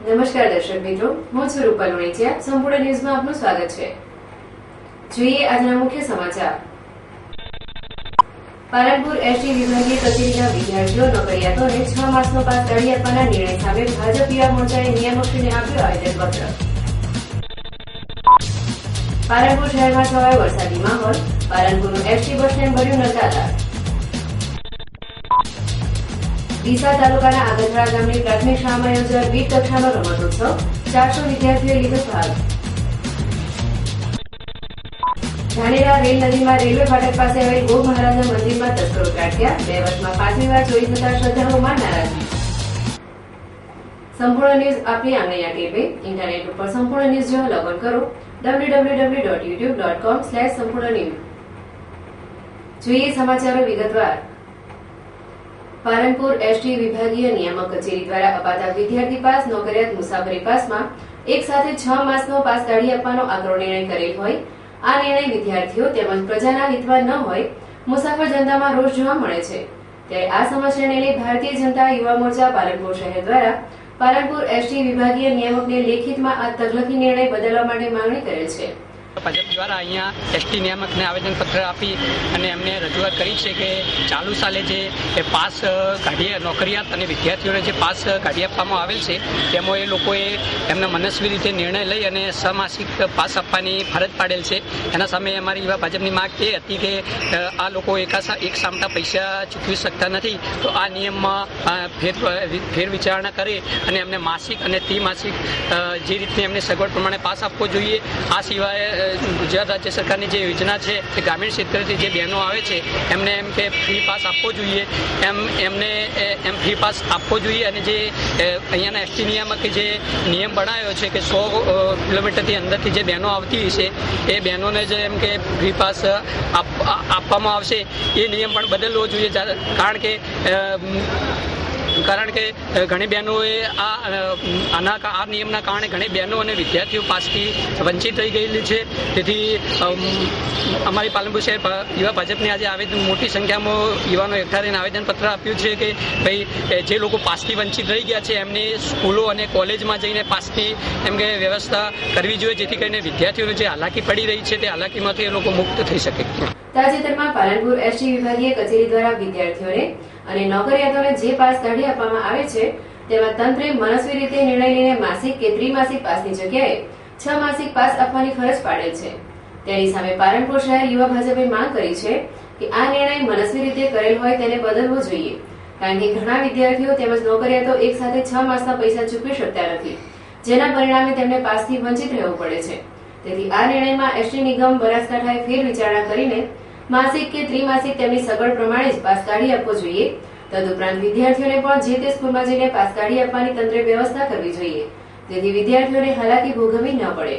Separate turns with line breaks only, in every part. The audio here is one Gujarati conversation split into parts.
નમસ્કાર દર્શક મિત્રો, હું છું રૂપલ વણિચિયા. સંપૂર્ણ ન્યૂઝમાં આપનું સ્વાગત છે. જોઈએ આજના મુખ્ય સમાચાર. પાલનપુર એસટી વિભાગીય કચેરીના વિદ્યાર્થીઓ નોકરિયાતોને 6 માસનો પાસ કાઢી આપવાના નિર્ણય સામે ભાજપ યુવા મોરચાએ નિયામકશ્રીને આપ્યું આવેદનપત્ર. પાલનપુર શહેરમાં છવાયો વરસાદી માહોલ. પાલનપુરનું એસટી બસ સ્ટેન્ડ ભર્યું નતાલા. ડીસા તાલુકાના આગથરા ગામની પ્રાથમિક શાળામાં યોજાયેલ બીટ કક્ષાનો રમતોત્સવ. 400 વિદ્યાર્થીઓએ લીધો ભાગ. ધાનેરા રેલ નદીમાં રેલવે ફાટક પાસે આવેલ ગોગ મહારાજના મંદિરમાં તસ્કરો ત્રાટક્યા. 2 વર્ષમાં 5મી વાર ચોરી થતા શ્રદ્ધાળુઓમાં નારાજગી. સંપૂર્ણ ન્યૂઝ આપની આંગળીના ટેપે. ઇન્ટરનેટ ઉપર સંપૂર્ણ ન્યૂઝ જોવા લોગિન કરો www.youtube.com/સંપૂર્ણ. જોઈએ સમાચારો વિગતવાર. પાલનપુર એસટી વિભાગીય નિયામક કચેરી દ્વારા અપાતા વિદ્યાર્થી પાસ, નોકરિયાત, મુસાફરી પાસમાં એક સાથે 6 માસનો પાસ કાઢી આપવાનો આકરો નિર્ણય કરેલ હોય. આ નિર્ણય વિદ્યાર્થીઓ તેમજ પ્રજાના હિતમાં ન હોય મુસાફર જનતામાં રોષ જોવા મળે છે. ત્યારે આ સમસ્યાને લઈ ભારતીય જનતા યુવા મોરચા પાલનપુર શહેર દ્વારા પાલનપુર એસટી વિભાગીય નિયામકને લેખિતમાં આ તકલકી નિર્ણય બદલવા માટે માંગણી કરેલ છે.
ભાજપ દ્વારા અહીંયા એસટી નિયામકને આવેદનપત્ર આપી અને એમને રજૂઆત કરી છે કે ચાલુ સાલે જે પાસ કાઢી નોકરિયાત અને વિદ્યાર્થીઓને જે પાસ કાઢી આપવામાં આવેલ છે તેમાં એ લોકોએ એમના મનસ્વી રીતે નિર્ણય લઈ અને સમાસિક પાસ આપવાની ફરજ પાડેલ છે. એના સામે અમારી યુવા ભાજપની માંગ એ હતી કે આ લોકો એક સામટા પૈસા ચૂકવી શકતા નથી, તો આ નિયમમાં ફેર વિચારણા કરે અને એમને માસિક અને ત્રિમાસિક જે રીતની એમને સગવડ પ્રમાણે પાસ આપવો જોઈએ. આ સિવાય ગુજરાત રાજ્ય સરકારની જે યોજના છે તે ગ્રામીણ ક્ષેત્રથી જે બહેનો આવે છે એમને એમ કે ફ્રી પાસ આપવો જોઈએ, એમને ફ્રી પાસ આપવો જોઈએ. અને જે અહીંયાના એસટી નિયામકે જે નિયમ બનાવ્યો છે કે 100 કિલોમીટરથી અંદરથી જે બહેનો આવતી છે એ બહેનોને જે એમ કે ફ્રી પાસ આપવામાં આવશે એ નિયમ પણ બદલવો જોઈએ. કારણ કે ઘણી બહેનોએ આ નિયમના કારણે ઘણી બહેનો અને વિદ્યાર્થીઓ પાસથી વંચિત રહી ગયેલી છે. તેથી અમારી પાલનપુર શહેર યુવા ભાજપની આજે મોટી સંખ્યામાં યુવાનો એકઠા થઈને આવેદનપત્ર આપ્યું છે કે ભાઈ જે લોકો પાસથી વંચિત રહી ગયા છે એમની સ્કૂલો અને કોલેજમાં જઈને પાસની એમ કે વ્યવસ્થા કરવી જોઈએ, જેથી કરીને વિદ્યાર્થીઓને જે હાલાકી પડી રહી છે તે હાલાકીમાંથી એ લોકો મુક્ત થઈ શકે.
તાજેતરમાં પાલનપુર એસટી વિભાગીય કચેરી દ્વારા વિદ્યાર્થીઓને અને નોકરિયાતોને જે પાસ કાઢી આપવામાં આવે છે તેમાં તંત્રે મનસ્વી રીતે નિર્ણય લઈને માસિક કે ત્રિમાસિક પાસની જગ્યાએ 6 માસિક પાસ આપવાની ફરજ પાડેલ છે. તેની સામે પાલનપુર શહેર યુવા ભાજપે માંગ કરી છે કે આ નિર્ણય મનસ્વી રીતે કરેલ હોય તેને બદલવો જોઈએ, કારણ કે ઘણા વિદ્યાર્થીઓ તેમજ નોકરિયાતો એક સાથે 6 માસના પૈસા ચૂકવી શકતા નથી, જેના પરિણામે તેમને પાસથી વંચિત રહેવું પડે છે. તેથી આ નિર્ણયમાં એસટી નિગમ બનાસકાંઠાએ ફેર વિચારણા કરીને માસિક કે ત્રિમાસિક તેમની સગવડ પ્રમાણે જ પાસ કાઢી આપવો જોઈએ. તદુપરાંત વિદ્યાર્થીઓને પણ જે તે સ્કૂલમાં જઈને પાસ કાઢી આપવાની તંત્રે વ્યવસ્થા કરવી જોઈએ, જેથી વિદ્યાર્થીઓને હાલાકી ભોગવવી ન પડે.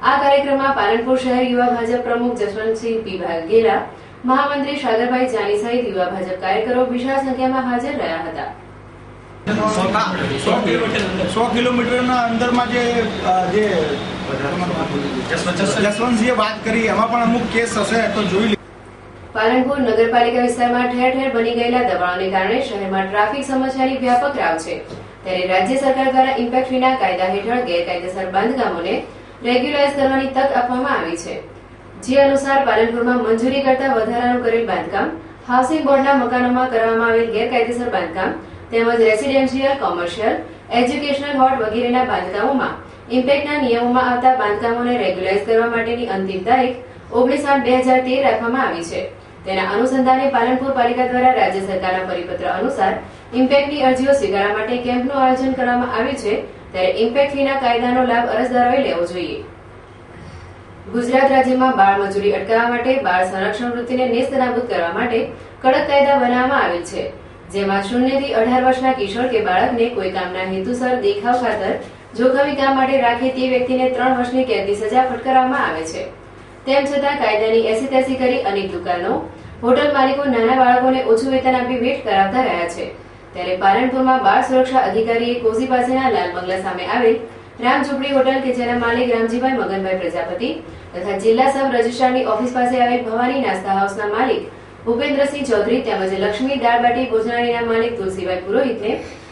આ કાર્યક્રમમાં પાલનપુર શહેર યુવા ભાજપ પ્રમુખ જસવંતસિંહ પી વાઘેલા, મહામંત્રી સાગરભાઈ જાની સહિત યુવા ભાજપ કાર્યકરો વિશાળ સંખ્યામાં હાજર રહ્યા હતા.
100 કિલોમીટરના અંદરમાં જે જસવંતસિંહે વાત કરી એમાં પણ અમુક કેસ હશે તો જોઈ.
પાલનપુર નગરપાલિકા વિસ્તારમાં ઠેર ઠેર બની ગયેલા દબાણોને કારણે શહેરમાં ટ્રાફિક સમસ્યાની વ્યાપક રાવ છે. ત્યારે રાજ્ય સરકાર દ્વારા ઇમ્પેક્ટ ફીના કાયદા હેઠળ ગેરકાયદેસર બાંધકામોને રેગ્યુલાઇઝ કરવાની તક આપવામાં આવી છે. જે અનુસાર પાલનપુરમાં મંજૂરી કરતા વધારાનું કરેલ બાંધકામ, હાઉસિંગ બોર્ડના મકાનોમાં કરવામાં આવેલ ગેરકાયદેસર બાંધકામ તેમજ રેસિડેન્શિયલ, કોમર્શિયલ, એજ્યુકેશનલ હોટ વગેરેના બાંધકામોમાં ઇમ્પેક્ટના નિયમોમાં આવતા બાંધકામોને રેગ્યુલાઇઝ કરવા માટેની અંતિમ તારીખ 19/8/2013 રાખવામાં આવી છે. તેના અનુસંધાને પાલનપુર પાલિકા દ્વારા રાજ્ય સરકારના પરિપત્ર અનુસાર ઇમ્પેક્ટની અરજીઓ સ્વીકારવા માટે કેમ્પનું આયોજન કરવામાં આવ્યું છે. ત્યારે ઇમ્પેક્ટ ફીના કાયદાનો લાભ અરજદારોએ લેવો જોઈએ. ગુજરાત રાજ્યમાં બાળ મજૂરી અટકાવવા માટે બાળ સંરક્ષણ વૃત્તિને નેસ્તનાબૂદ કરવા માટે કડક કાયદા બનાવવામાં આવેલ છે, જેમાં 0 થી 18 વર્ષના કિશોર કે બાળકને કોઈ કામના હેતુસર દેખાવ ખાતર જોખમી કામ માટે રાખે તે વ્યક્તિને 3 વર્ષની કેદની સજા ફટકારવામાં આવે છે. તેમ છતાં કાયદાની એસી-તેસી કરી અનેક દુકાનો, હોટલ માલિકો નાના બાળકોને ઓછું વેતન આપી વેઠ કરાવતા રહ્યા છે. ત્યારે પાલનપુરમાં બાળ સુરક્ષા અધિકારીએ કોઝી પાસેના લાલ બંગલા સામે આવેલ રામ ઝૂંપડી હોટલ કે જેના માલિક રામજીભાઈ મગનભાઈ પ્રજાપતિ તથા જિલ્લા સબ રજિસ્ટ્રારની ઓફિસ પાસે આવેલ ભવાની નાસ્તા હાઉસના માલિક ભૂપેન્દ્રસિંહ ચૌધરી તેમજ લક્ષ્મી દાળબાટી ભોજનાલયના માલિક તુલસીભાઈ પુરોહિતને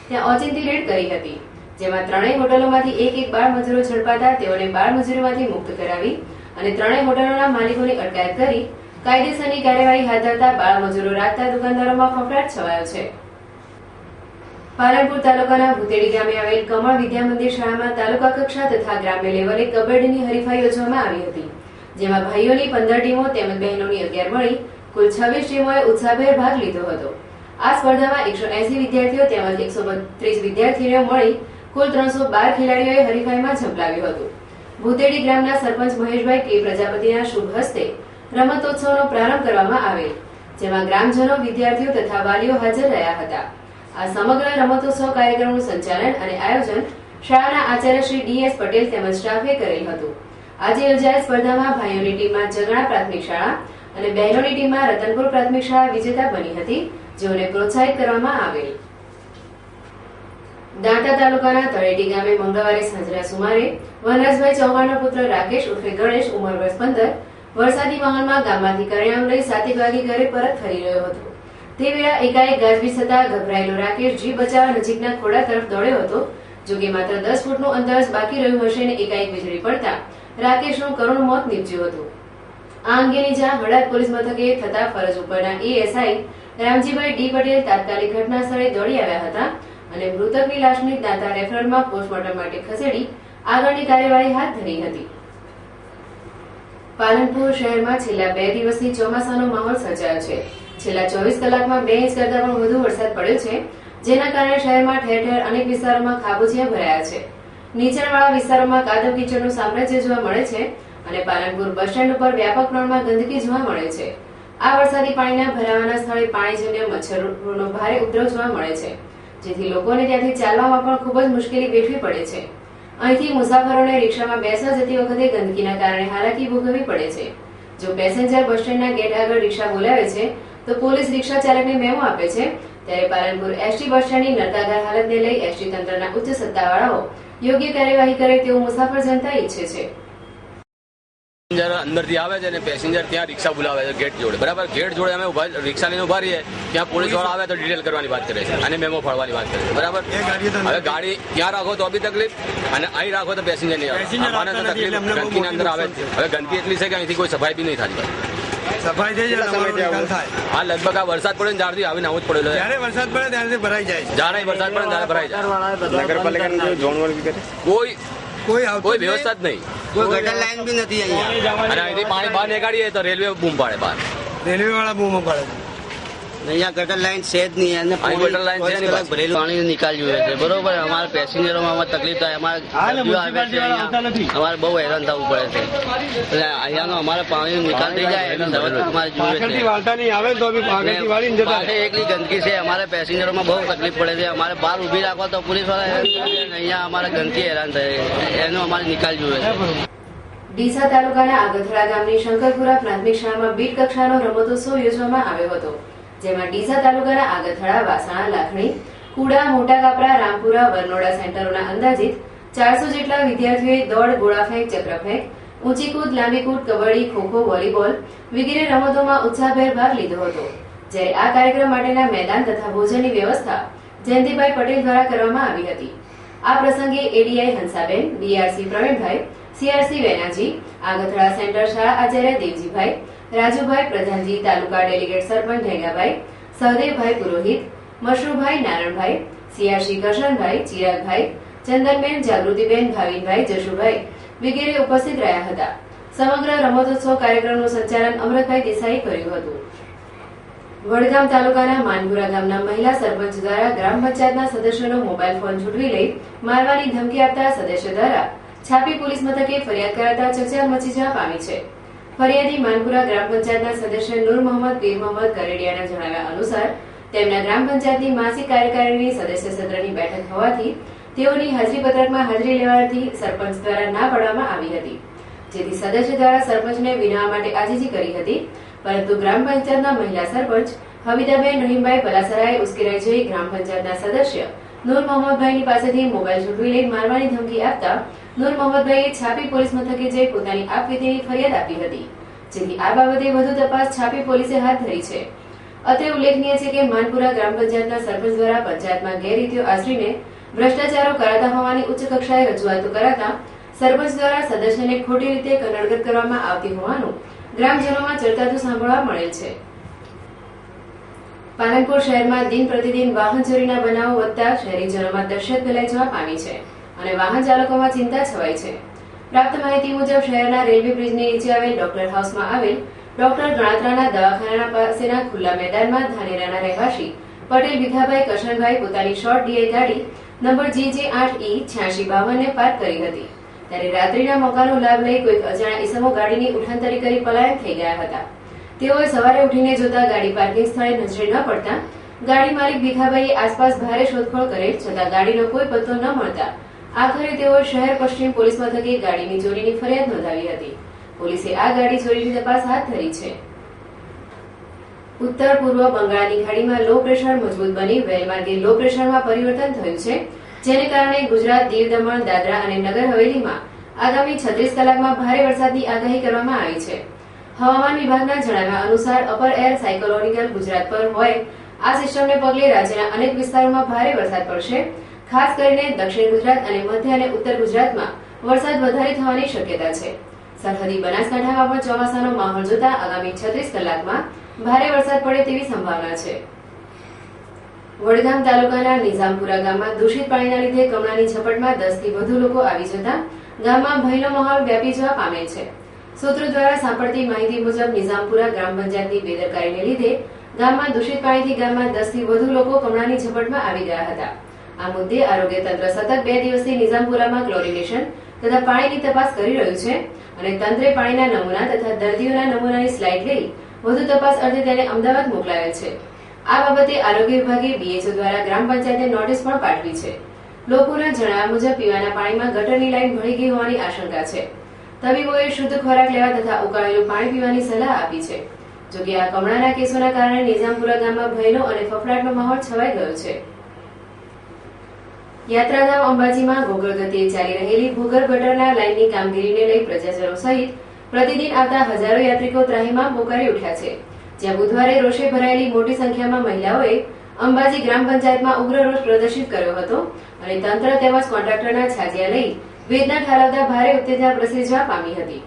ત્યાં ઓચિંતી રેડ કરી હતી. જેમાં ત્રણેય હોટલોમાંથી એક બાળ મજૂરો ઝડપાતા તેઓને બાળ મજૂરીમાંથી મુક્ત કરાવી અને ત્રણેય હોટલોના માલિકોની અટકાયત કરી કાયદેસરની કાર્યવાહી હાથ ધરતા બાળ મજૂરો રાખતા દુકાનદારોમાં ફફડાટ છવાયો છે. પાલનપુર તાલુકાના ભૂતેડી ગામે આવેલ કમળ વિદ્યા મંદિર શાળામાં તાલુકા કક્ષા તથા ગ્રામ્ય લેવલે કબડ્ડીની હરીફાઈ યોજવામાં આવી હતી, જેમાં ભાઈઓની 15 ટીમો તેમજ બહેનોની 11 મળી કુલ 26 ટીમોએ ઉત્સાહભેર ભાગ લીધો હતો. આ સ્પર્ધામાં 180 વિદ્યાર્થીઓ તેમજ 132 વિદ્યાર્થીનીઓ મળી કુલ 312 ખેલાડીઓએ હરીફાઈમાં ઝંપલાવ્યું હતું. ભૂતેડી ગ્રામના સરપંચ મહેશભાઈ કે પ્રજાપતિના શુભ હસ્તે રમતોત્સવનો પ્રારંભ કરવામાં આવેલ, જેમાં ગ્રામજનો, વિદ્યાર્થીઓ તથા વાલીઓ હાજર રહ્યા હતા. આ સમગ્ર રમતોત્સવ કાર્યક્રમનું સંચાલન અને આયોજન શાળાના આચાર્ય શ્રી DS પટેલ તેમજ સ્ટાફે કરેલ હતું. આજે યોજાયેલ સ્પર્ધામાં ભાઈઓની ટીમમાં જગણા પ્રાથમિક શાળા અને બહેનોની ટીમમાં રતનપુર પ્રાથમિક શાળા વિજેતા બની હતી, જેઓને પ્રોત્સાહિત કરવામાં આવેલ. દાંતા તાલુકાના તળેટી ગામે મંગળવારે સાંજના સુમારે વનરાજભાઈ ચૌહાણનો પુત્ર રાકેશ ઉર્ફે ગણેશ ઉંમર વર્ષ 15 વરસાદી માહોલમાં ગામમાંથી કરિયાણું લઈ 7 વાગે ઘરે પરત ફરી રહ્યો હતો. તે વેળા એકાએક ગાજવીજ થતા ગભરાયેલો રાકેશ જીવ બચાવવા નજીકના ખોડા તરફ દોડ્યો હતો. જોકે માત્ર 10 ફૂટનું અંતર જ બાકી રહ્યું હશે ને એકાએક વીજળી પડતા રાકેશનું કરુણ મોત નીપજ્યું હતું. આ અંગેની જાણ હળદ પોલીસ મથકે થતા ફરજ ઉપરના ASI રામજીભાઈ D પટેલ તાત્કાલિક ઘટના સ્થળે દોડી આવ્યા હતા અને મૃતકની લાશને દાંતા રેફરલમાં પોસ્ટમોર્ટમ માટે ખસેડી આગળની કાર્યવાહી હાથ ધરી હતી. પાલનપુર શહેરમાં છેલ્લા 2 દિવસથી ચોમાસાનો માહોલ સર્જાયો છે. છેલ્લા 24 કલાકમાં 2 ઇંચ કરતા પણ વધુ વરસાદ પડ્યો છે, જેના કારણે શહેરમાં ઠેર ઠેર અનેક વિસ્તારોમાં ખાબોચિયા ભરાયા છે. નીચાણવાળા વિસ્તારોમાં કાદવ કીચડનું સામ્રાજ્ય જોવા મળે છે અને પાલનપુર બસ સ્ટેન્ડ ઉપર વ્યાપક પ્રમાણમાં ગંદકી જોવા મળે છે. આ વરસાદી પાણીના ભરાવાના સ્થળે પાણીજન્ય મચ્છરોનો ભારે ઉપદ્રવ જોવા મળે છે, જેથી લોકોને ત્યાંથી ચાલવામાં પણ ખૂબ જ મુશ્કેલી વેઠવી પડે છે. અહીંથી મુસાફરોને રિક્ષામાં બેસવા જતી વખતે ગંદકીના કારણે હાલાકી ભોગવવી પડે છે. જો પેસેન્જર બસ સ્ટેન્ડના ગેટ આગળ રિક્ષા બોલાવે છે તો પોલીસ રિક્ષા ચાલકને મેમો આપે છે, ત્યારે પાલનપુર ST બસ સ્ટેન્ડની નરકાગાર હાલતને લઈ ST તંત્રના ઉચ્ચ સત્તાવાળાઓ યોગ્ય કાર્યવાહી કરે તેવું મુસાફર જનતા ઈચ્છે છે.
અંદરથી આવે છે અને પેસેન્જર ત્યાં રિક્ષા બોલાવે છે ગેટ જોડે, બરાબર. ગેટ જોડે અમે રિક્ષા લઈને ઉભા રહીએ, ત્યાં પોલીસ વાળા આવે તો ડિટેલ કરવાની વાત કરે છે અને મેમો ફાળવાની વાત કરે છે, બરાબર. હવે ગાડી ત્યાં રાખો તો બી તકલીફ અને અહીં રાખો તો પેસેન્જર નહીં આવે, તો તકલીફ. ગંદકીની અંદર આવે. હવે ગંદકી એટલી છે કે અહીંથી કોઈ સફાઈ બી નહીં થતી.
સફાઈ થઈ જાય
હા, લગભગ આ વરસાદ પડે ને ત્યારથી આવીને આવું જ પડેલો.
જ્યારે વરસાદ પડે ત્યારથી ભરાઈ જાય.
જ્યારે વરસાદ પડે ત્યારે ભરાઈ જાય. કોઈ વ્યવસ્થા જ નહીં.
કોઈ ગટર લાઈન બી નથી અહીંયા.
અને અહીંથી પાણી બહાર નીકાળીએ તો રેલવે બૂમ પાડે બહાર.
રેલવે વાળા બૂમો પાડે.
અહીંયા ગટર લાઈન છે જ નહીં. અને
અહીં ગટર લાઈન છે નહીં.
ભરેલું પાણી નિકાલ જોઈએ છે, બરોબર. અમારા પેસેન્જરોમાં તકલીફ થાય, અમારે બહુ હેરાન થવું પડે છે. એટલે અહીંયાનો અમારે પાણી નિકાલ થઈ જાય એની વ્યવસ્થા અમારે જોઈએ છે. એકલી ગંદકી છે, અમારે પેસેન્જરોમાં બહુ તકલીફ પડે છે. અમારે બહાર ઉભી રાખવા તો પોલીસ વાળા અહીંયા અમારે ગંદકી હેરાન થાય, એનો અમારે નિકાલ જોઈએ છે.
ડીસા તાલુકાના આગથડા ગામની શંકરપુરા પ્રાથમિક શાળામાં બીટ કક્ષાનો રમતોત્સવ યોજવામાં આવ્યો હતો, જેમાં ડીસા તાલુકાના આગથડા, વાસણા, લાખણી, કુડા, મોટા કાપરા, રામપુરા, વરનોડા સેન્ટરોના અંદાજિત 400 જેટલા વિદ્યાર્થીઓએ દોડ, ગોળાફેંક, ચક્રફેંક, ઊંચી કૂદ, લાંબી કૂદ, કબડ્ડી, ખોખો, વોલીબોલ વગેરે રમતોમાં ઉત્સાહભેર ભાગ લીધો હતો. જ્યારે આ કાર્યક્રમ માટેના મેદાન તથા ભોજનની વ્યવસ્થા જયંતિભાઈ પટેલ દ્વારા કરવામાં આવી હતી. આ પ્રસંગે ADI Hansaben, DRC Pravinbhai, CRC Venaji, Agathada centre શાળા આચાર્ય દેવજીભાઈ, રાજુભાઈ પ્રધાનજી, તાલુકા ડેલીગેટ સરપંચ ઢેગાભાઈ, સહદેવભાઈ પુરોહિત, મશરૂભાઈ નારણભાઈ, CRC કરશનભાઈ, ચિરાગભાઈ, ચંદનબેન, જાગૃતિબેન, ભાવિનભાઈ, જશુભાઈ વગેરે ઉપસ્થિત રહ્યા હતા. સમગ્ર રમતોત્સવ કાર્યક્રમનું સંચાલન અમરતભાઈ દેસાઈએ કર્યું હતું. વડગામ તાલુકાના માનપુરા ગામના મહિલા સરપંચ દ્વારા ગ્રામ પંચાયતના સદસ્યોનો મોબાઈલ ફોન છૂટવી લઈ મારવાની ધમકી આપતા સદસ્ય દ્વારા છાપી પોલીસ મથકે ફરિયાદ કરાતા ચર્ચા મચી જવા પામી છે. ફરિયાદી માનપુરા ગ્રામ પંચાયતના સદસ્ય નૂર મોહમ્મદ પીર મોહમ્મદ કરેડિયાના જણાવ્યા અનુસાર તેમના ગ્રામ પંચાયતની માસિક કાર્યકારિણીની સદસ્ય સત્રની બેઠક હોવાથી તેઓની હાજરી પત્રકમાં હાજરી લેવાથી સરપંચ દ્વારા ના પાડવામાં આવી હતી, જેથી સદસ્ય દ્વારા સરપંચને વિનવવા માટે આજીજી કરી હતી. પરંતુ ગ્રામ પંચાયતના મહિલા સરપંચ હમીદાબેન રહીમભાઈ પલાસરાએ ઉશ્કેરાઈ જઈ ગ્રામ પંચાયતના સદસ્ય નૂર મોહમ્મદભાઈની પાસેથી મોબાઈલ છૂટવી લઈ મારવાની ધમકી આપતા નૂર મોહમ્મદભાઈએ છાપી પોલીસ મથકે જઈ પોતાની આપવીતીની ફરિયાદ આપી હતી, જેથી આ બાબતે વધુ તપાસ છાપી પોલીસે હાથ ધરી છે. અત્રે ઉલ્લેખનીય છે કે માનપુરા ગ્રામ પંચાયતના સરપંચ દ્વારા પંચાયતમાં ગેરરીતિઓ આચરીને ભ્રષ્ટાચારો કરાતા હોવાની ઉચ્ચ કક્ષાએ રજૂઆતો કરાતા સરપંચ દ્વારા સદસ્યને ખોટી રીતે કનડગત કરવામાં આવતી હોવાનું ગ્રામજનોમાં ચર્ચાતું સાંભળવા મળેલ છે. પાલનપુર શહેરમાં દિન પ્રતિદિન વાહન ચોરીના બનાવો વધતા શહેરીજનોમાં દહેશત ફેલાઈ જવા પામી છે અને વાહન ચાલકોમાં ચિંતા છવાઈ છે. પ્રાપ્ત માહિતી મુજબ શહેરના રેલવે બ્રિજની નીચે આવેલ ડોક્ટર હાઉસમાં આવેલ ડોક્ટર ગણાત્રાના દવાખાના પાસેના ખુલ્લા મેદાનમાં ધાનેરાના રહેવાસી પટેલ ભીખાભાઈ કરશનભાઈ પોતાની શોર્ટ ડીઆઈ ગાડી નંબર JJ8E8652 ને પાર્ક કરી હતી. ત્યારે રાત્રિના મોકાનો લાભ લઈ કોઈક અજાણ્યા ઈસમો ગાડીની ઉઠાંતરી કરી પલાયન થઈ ગયા હતા. તેઓએ સવારે ઉઠીને જોતા ગાડી પાર્કિંગ સ્થળે નજરે ન પડતા ગાડી માલિક ભીખાભાઈએ આસપાસ ભારે શોધખોળ કરેલ છતાં ગાડીનો કોઈ પત્તો ન મળતા આખરે તેઓએ શહેર પશ્ચિમ પોલીસ મથકે ગાડીની ચોરીની ફરિયાદ નોંધાવી હતી. પોલીસે આ ગાડી ચોરીની તપાસ હાથ ધરી છે. ઉત્તર પૂર્વ બંગાળની ખાડીમાં લો પ્રેશર મજબૂત બની વેલમાર્ગે લો પ્રેશરમાં પરિવર્તન થયું છે, જેને કારણે ગુજરાત, દીવ, દમણ, દાદરા અને નગર હવેલીમાં આગામી 36 કલાકમાં ભારે વરસાદની આગાહી કરવામાં આવી છે. હવામાન વિભાગના જણાવ્યા અનુસાર અપર એર સાયક્લોનિકલ ગુજરાત પર હોય આ સિસ્ટમને પગલે રાજ્યના અનેક વિસ્તારોમાં ભારે વરસાદ પડશે. ખાસ કરીને દક્ષિણ ગુજરાત અને મધ્ય અને ઉત્તર ગુજરાતમાં વરસાદ વધારે થવાની શક્યતા છે. સરહદી બનાસકાંઠામાં પણ ચોમાસાનો માહોલ જોતા આગામી 36 કલાકમાં ભારે વરસાદ પડે તેવી સંભાવના છે. વડગામ તાલુકાના નિઝામપુરા ગામમાં દૂષિત પાણીના લીધે કમળાની ઝપટમાં 10 થી વધુ લોકો આવી જતા ગામમાં ભયનો માહોલ વ્યાપી જવા પામેલ છે. સૂત્રો દ્વારા સાંપડતી માહિતી મુજબ નિઝામપુરા ગ્રામ પંચાયતની બેદરકારીને લીધે ગામમાં દૂષિત પાણીથી ગામમાં 10 થી વધુ લોકો કમળાની ઝપટમાં આવી ગયા હતા. આ મુદ્દે આરોગ્ય તંત્ર સતત 2 દિવસથી નિઝામપુરામાં ક્લોરિનેશન તથા પાણીની તપાસ કરી રહ્યું છે અને તંત્રે પાણીના નમૂના તથા દર્દીઓના નમૂનાની સ્લાઇડ લઈ વધુ તપાસ અર્થે તેને અમદાવાદ મોકલાવેલ છે. આ બાબતે આરોગ્ય વિભાગે BHO દ્વારા ગ્રામ પંચાયતને નોટિસ પણ પાઠવી છે. લોકોના જણાવ્યા મુજબ પીવાના પાણીમાં ગટરની લાઈન ભળી ગઈ હોવાની આશંકા છે. તબીબોએ શુદ્ધ ખોરાક લેવા તથા ઉકાળેલું પાણી પીવાની સલાહ આપી છે. જોકે આ કમળાના કેસોના કારણે નિઝામપુરા ગામમાં ભયનો અને ફફડાટનો માહોલ છવાઈ ગયો છે. યાત્રાધામ અંબાજીમાં ગોગળ ગતિએ ચાલી રહેલી ભૂગર્ભ ગટરના લાઇનની કામગીરીને લઈ પ્રજાજનો સહિત પ્રતિદિન આવતા હજારો યાત્રિકો ત્રાહિમામ પોકારી ઉઠ્યા છે. જ્યાં બુધવારે રોષે ભરાયેલી મોટી સંખ્યામાં મહિલાઓએ અંબાજી ગ્રામ પંચાયતમાં ઉગ્ર રોષ પ્રદર્શિત કર્યો હતો અને તંત્ર તેમજ કોન્ટ્રાક્ટરના છાજિયા લઈ વેદના ઠાલવતા ભારે ઉત્તેજના પ્રસરી જવા પામી હતી.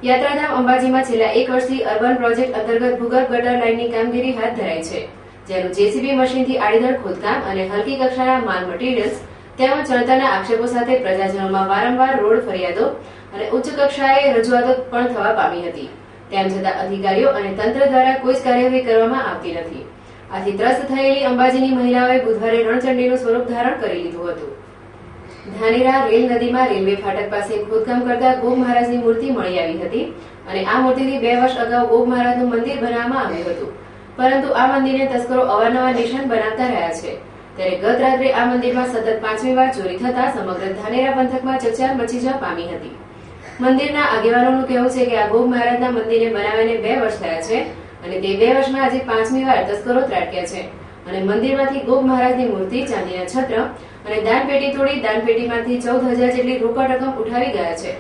યાત્રાધામ અંબાજીમાં છેલ્લા 1 વર્ષથી અર્બન પ્રોજેક્ટ અંતર્ગત ભૂગર્ભ ગટર લાઇનની કામગીરી હાથ ધરાઈ છે, જેનું JCB મશીનથી આડીધડ ખોદકામ અને હલકી કક્ષાના માલ મટીરીયલ્સ તેમજ ચણતરના આક્ષેપો સાથે પ્રજાજનોમાં વારંવાર રોડ ફરિયાદો અને ઉચ્ચ કક્ષાએ રજૂઆતો પણ થવા પામી હતી. તેમ છતાં અધિકારીઓ અને તંત્ર દ્વારા કોઈ જ કાર્યવાહી કરવામાં આવતી નથી. આથી ત્રસ્ત થયેલી અંબાજીની મહિલાઓએ બુધવારે રણચંડીનું સ્વરૂપ ધારણ કરી લીધું હતું. ધાનેરા રેલ નદીમાં રેલવે ફાટક પાસે ખોદકામ કરતા ગોગ મહારાજની મૂર્તિ મળી આવી હતી અને આ મૂર્તિથી 2 વર્ષ અગાઉ ગોગ મહારાજનું મંદિર બનાવવામાં આવ્યું હતું, પરંતુ આ મંદિરને તસ્કરો અવારનવાર નિશાન બનાવતા રહ્યા છે. ત્યારે ગત રાત્રે આ મંદિરમાં સતત 5મી વાર ચોરી થતા સમગ્ર ધાનેરા પંથકમાં ચકચાર મચી જવા પામી હતી. મંદિરના આગેવાનોનું કહેવું છે કે આ ગોગ મહારાજના મંદિરને બનાવીને 2 વર્ષ થયા છે અને તે 2 વર્ષમાં આજે 5મી વાર તસ્કરો ત્રાટક્યા છે અને મંદિરમાંથી ગોગ મહારાજની મૂર્તિ, ચાંદીના છત્ર અને દાનપેટી તોડી દાનપેટીમાંથી 14,000 જેટલી રોકડ રકમ ઉઠાવી ગયા છે.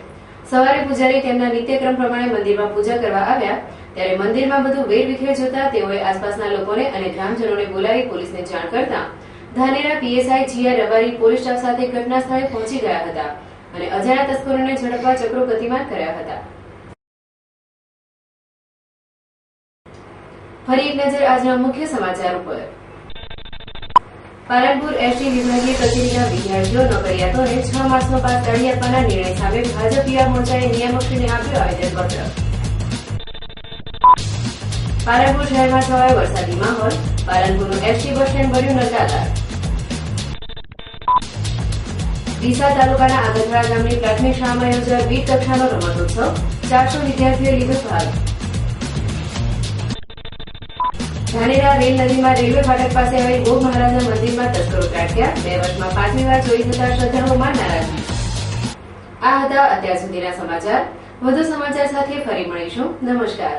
સવારે પૂજારી તેમના નિત્યક્રમ પ્રમાણે મંદિરમાં પૂજા કરવા આવ્યા ત્યારે મંદિરમાં બધું વેરવિખેર જોતા તેઓએ આસપાસના લોકોને અને ગ્રામજનોને બોલાવી પોલીસને જાણ કરતા Dhanera PSI GR Rabari police staff સાથે ઘટના સ્થળે પહોંચી ગયા હતા અને અજાણ્યા તસ્કરોને ઝડપવા ચક્રો ગતિમાન કર્યા હતા. ફરી એક નજર આજના મુખ્ય સમાચાર ઉપર. પાલનપુર ST વિભાગીય કચેરીના વિદ્યાર્થીઓ નોકરિયાતોને 6 માસનો પાસ કાઢી આપવાના નિર્ણય સામે ભાજપ યુવા મોરચાએ નિયામકશ્રીને આપ્યું આવેદનપત્ર. પાલનપુર શહેરમાં છવાયો વરસાદી માહોલ. પાલનપુરનું ST બસ સ્ટેન્ડ ભર્યું નજારા. ડીસા તાલુકાના આગથળા ગામની પ્રાથમિક શાળામાં યોજાયો 20 કક્ષાનો રમતોત્સવ. 400 વિદ્યાર્થીઓએ લીધો ભાગ. ધાનેરા રેલ નદીમાં રેલવે ફાટક પાસે આવેલ ગોગ મહારાજના મંદિરમાં તસ્કરો ત્રાટક્યા. 2 વર્ષમાં 5મી વાર ચોરી થતા શ્રદ્ધાળુઓમાં નારાજગી. આ હતા અત્યાર સુધીના સમાચાર. વધુ સમાચાર સાથે ફરી મળીશું. નમસ્કાર.